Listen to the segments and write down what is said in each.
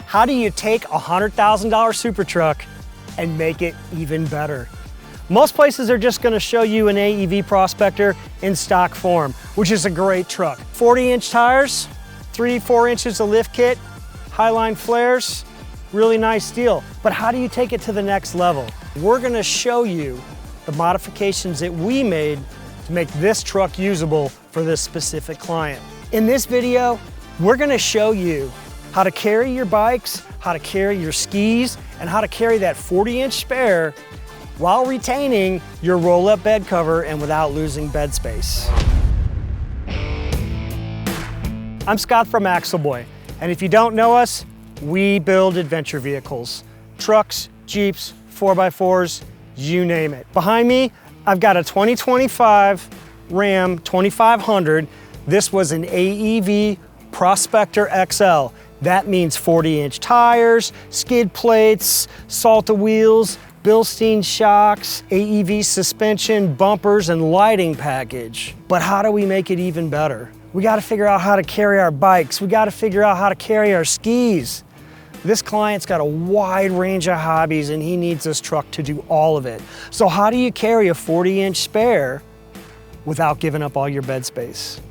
How do you take a $100,000 super truck and make it even better? Most places are just gonna show you an AEV Prospector in stock form, which is a great truck. 40-inch tires, 3-4 inches of lift kit, highline flares, really nice deal. But how do you take it to the next level? We're gonna show you the modifications that we made to make this truck usable for this specific client. In this video, we're gonna show you how to carry your bikes, how to carry your skis, and how to carry that 40-inch spare while retaining your roll-up bed cover and without losing bed space. I'm Scott from Axleboy, and if you don't know us, we build adventure vehicles. Trucks, Jeeps, 4x4s, you name it. Behind me, I've got a 2025 Ram 2500. This was an AEV Prospector XL. That means 40-inch tires, skid plates, Salta wheels, Bilstein shocks, AEV suspension, bumpers, and lighting package. But how do we make it even better? We gotta figure out how to carry our bikes. We gotta figure out how to carry our skis. This client's got a wide range of hobbies and he needs this truck to do all of it. So how do you carry a 40-inch spare without giving up all your bed space?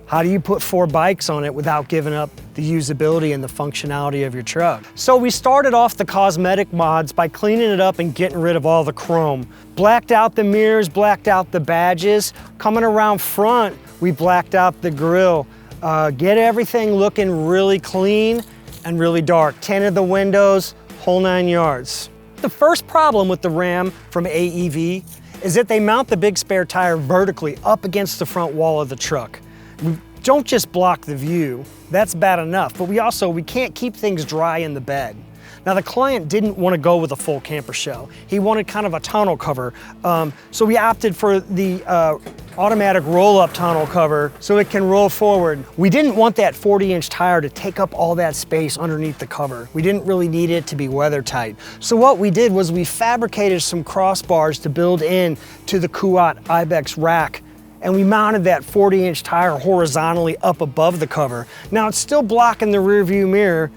How do you put 4 bikes on it without giving up the usability and the functionality of your truck? So we started off the cosmetic mods by cleaning it up and getting rid of all the chrome. Blacked out the mirrors, blacked out the badges. Coming around front, we blacked out the grille. Get everything looking really clean and really dark. Tinted the windows, whole 9 yards. The first problem with the Ram from AEV is that they mount the big spare tire vertically up against the front wall of the truck. We don't just block the view, that's bad enough, but we can't keep things dry in the bed. Now the client didn't want to go with a full camper shell. He wanted kind of a tonneau cover. So we opted for the automatic roll-up tonneau cover so it can roll forward. We didn't want that 40-inch tire to take up all that space underneath the cover. We didn't really need it to be weather tight. So what we did was we fabricated some crossbars to build in to the Kuat Ibex rack, and we mounted that 40-inch tire horizontally up above the cover. Now it's still blocking the rear view mirror,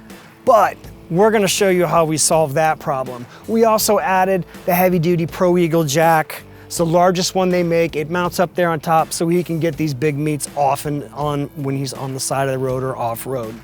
but we're gonna show you how we solved that problem. We also added the heavy-duty Pro Eagle jack. It's the largest one they make. It mounts up there on top so he can get these big meets off and on when he's on the side of the road or off-road.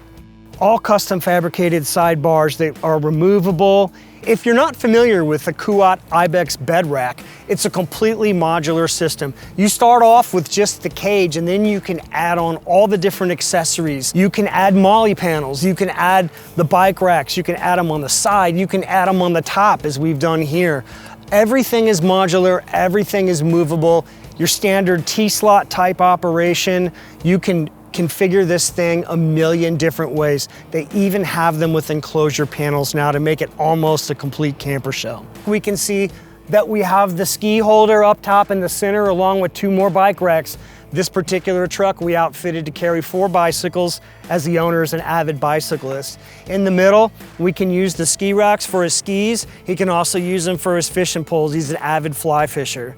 All custom fabricated sidebars that are removable. If you're not familiar with the Kuat Ibex bed rack, it's a completely modular system. You start off with just the cage and then you can add on all the different accessories. You can add molly panels, you can add the bike racks, you can add them on the side, you can add them on the top as we've done here. Everything is modular, everything is movable. Your standard T-slot type operation, you can configure this thing a million different ways. They even have them with enclosure panels now to make it almost a complete camper shell. We can see that we have the ski holder up top in the center along with 2 more bike racks. This particular truck we outfitted to carry 4 bicycles as the owner is an avid bicyclist. In the middle, we can use the ski racks for his skis. He can also use them for his fishing poles. He's an avid fly fisher.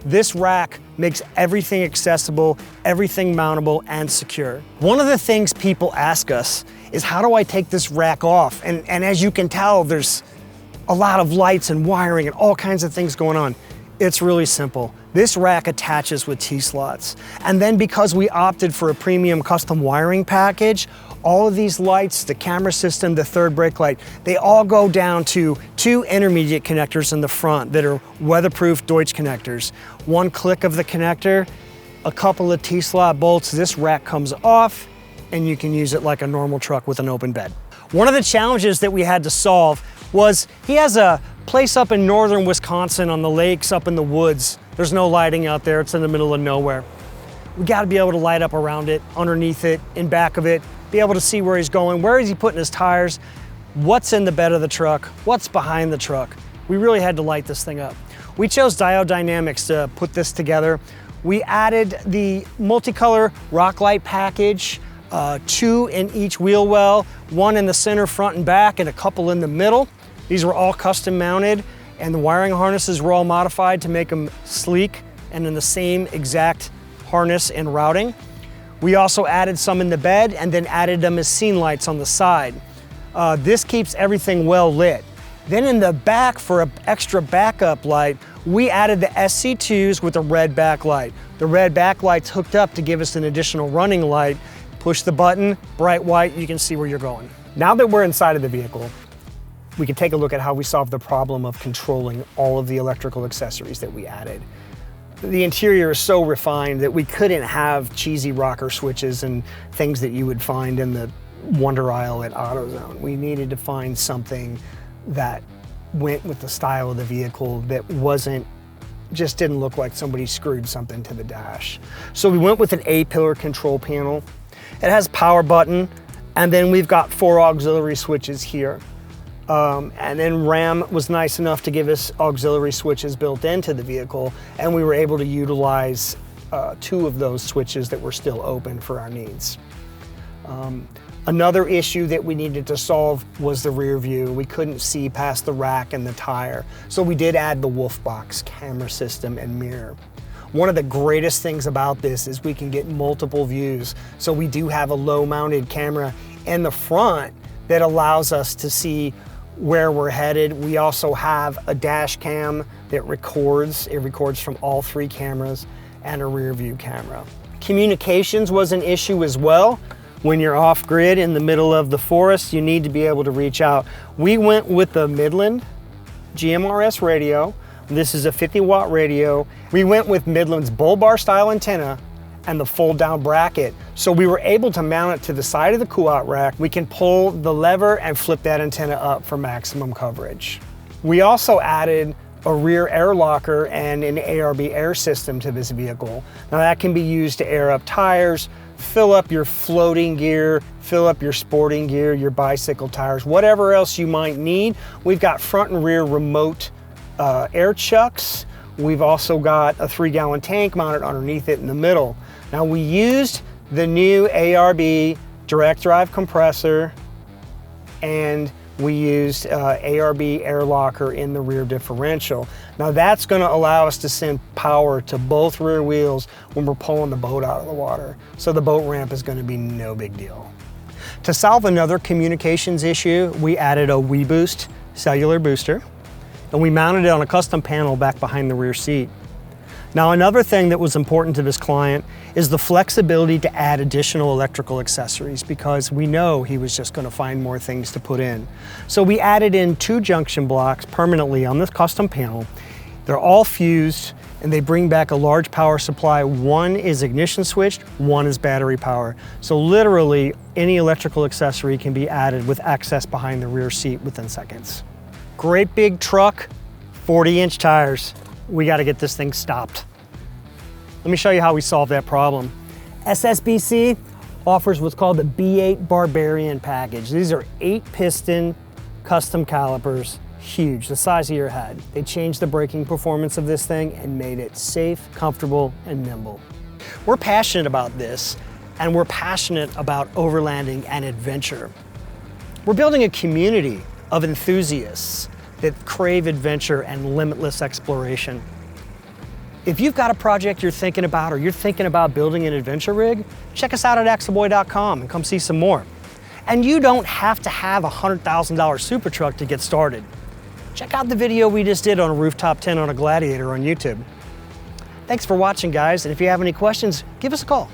This rack makes everything accessible, everything mountable and secure. One of the things people ask us is, how do I take this rack off? And as you can tell, there's a lot of lights and wiring and all kinds of things going on. It's really simple. This rack attaches with T-slots. And then because we opted for a premium custom wiring package, all of these lights, the camera system, the third brake light, they all go down to 2 intermediate connectors in the front that are weatherproof Deutsch connectors. 1 click of the connector, a couple of T-slot bolts, this rack comes off and you can use it like a normal truck with an open bed. One of the challenges that we had to solve was he has a place up in northern Wisconsin on the lakes up in the woods. There's no lighting out there, it's in the middle of nowhere. We gotta be able to light up around it, underneath it, in back of it, be able to see where he's going, where is he putting his tires, what's in the bed of the truck, what's behind the truck. We really had to light this thing up. We chose Diode Dynamics to put this together. We added the multicolor rock light package, 2 in each wheel well, 1 in the center, front and back, and a couple in the middle. These were all custom mounted, and the wiring harnesses were all modified to make them sleek and in the same exact harness and routing. We also added some in the bed and then added them as scene lights on the side. This keeps everything well lit. Then in the back, for an extra backup light, we added the SC2s with a red backlight. The red backlight's hooked up to give us an additional running light. Push the button, bright white, you can see where you're going. Now that we're inside of the vehicle, we can take a look at how we solved the problem of controlling all of the electrical accessories that we added. The interior is so refined that we couldn't have cheesy rocker switches and things that you would find in the wonder aisle at AutoZone. We needed to find something that went with the style of the vehicle that just didn't look like somebody screwed something to the dash. So we went with an A-pillar control panel. It has a power button, and then we've got 4 auxiliary switches here. And then Ram was nice enough to give us auxiliary switches built into the vehicle, and we were able to utilize 2 of those switches that were still open for our needs. Another issue that we needed to solve was the rear view. We couldn't see past the rack and the tire, so we did add the Wolf Box camera system and mirror. One of the greatest things about this is we can get multiple views. So we do have a low-mounted camera in the front that allows us to see where we're headed. We also have a dash cam that records. It records from all 3 cameras, and a rear view camera. Communications was an issue as well. When you're off grid in the middle of the forest, you need to be able to reach out. We went with the Midland GMRS radio. This is a 50-watt radio. We went with Midland's bull bar style antenna and the fold down bracket. So we were able to mount it to the side of the Kuat rack. We can pull the lever and flip that antenna up for maximum coverage. We also added a rear air locker and an ARB air system to this vehicle. Now that can be used to air up tires, fill up your floating gear, fill up your sporting gear, your bicycle tires, whatever else you might need. We've got front and rear remote air chucks. We've also got a 3-gallon tank mounted underneath it in the middle. Now we used the new ARB direct drive compressor, and we used ARB air locker in the rear differential. Now that's going to allow us to send power to both rear wheels when we're pulling the boat out of the water. So the boat ramp is going to be no big deal. To solve another communications issue, we added a WeBoost cellular booster, and we mounted it on a custom panel back behind the rear seat. Now another thing that was important to this client is the flexibility to add additional electrical accessories, because we know he was just going to find more things to put in. So we added in 2 junction blocks permanently on this custom panel. They're all fused, and they bring back a large power supply. One is ignition switched, one is battery power. So literally any electrical accessory can be added with access behind the rear seat within seconds. Great big truck, 40-inch tires. We got to get this thing stopped. Let me show you how we solved that problem. SSBC offers what's called the B8 Barbarian package. These are 8-piston custom calipers, huge, the size of your head. They changed the braking performance of this thing and made it safe, comfortable, and nimble. We're passionate about this, and we're passionate about overlanding and adventure. We're building a community of enthusiasts that crave adventure and limitless exploration. If you've got a project you're thinking about, or you're thinking about building an adventure rig, check us out at axleboy.com and come see some more. And you don't have to have a $100,000 super truck to get started. Check out the video we just did on a rooftop tent on a Gladiator on YouTube. Thanks for watching, guys, and if you have any questions, give us a call.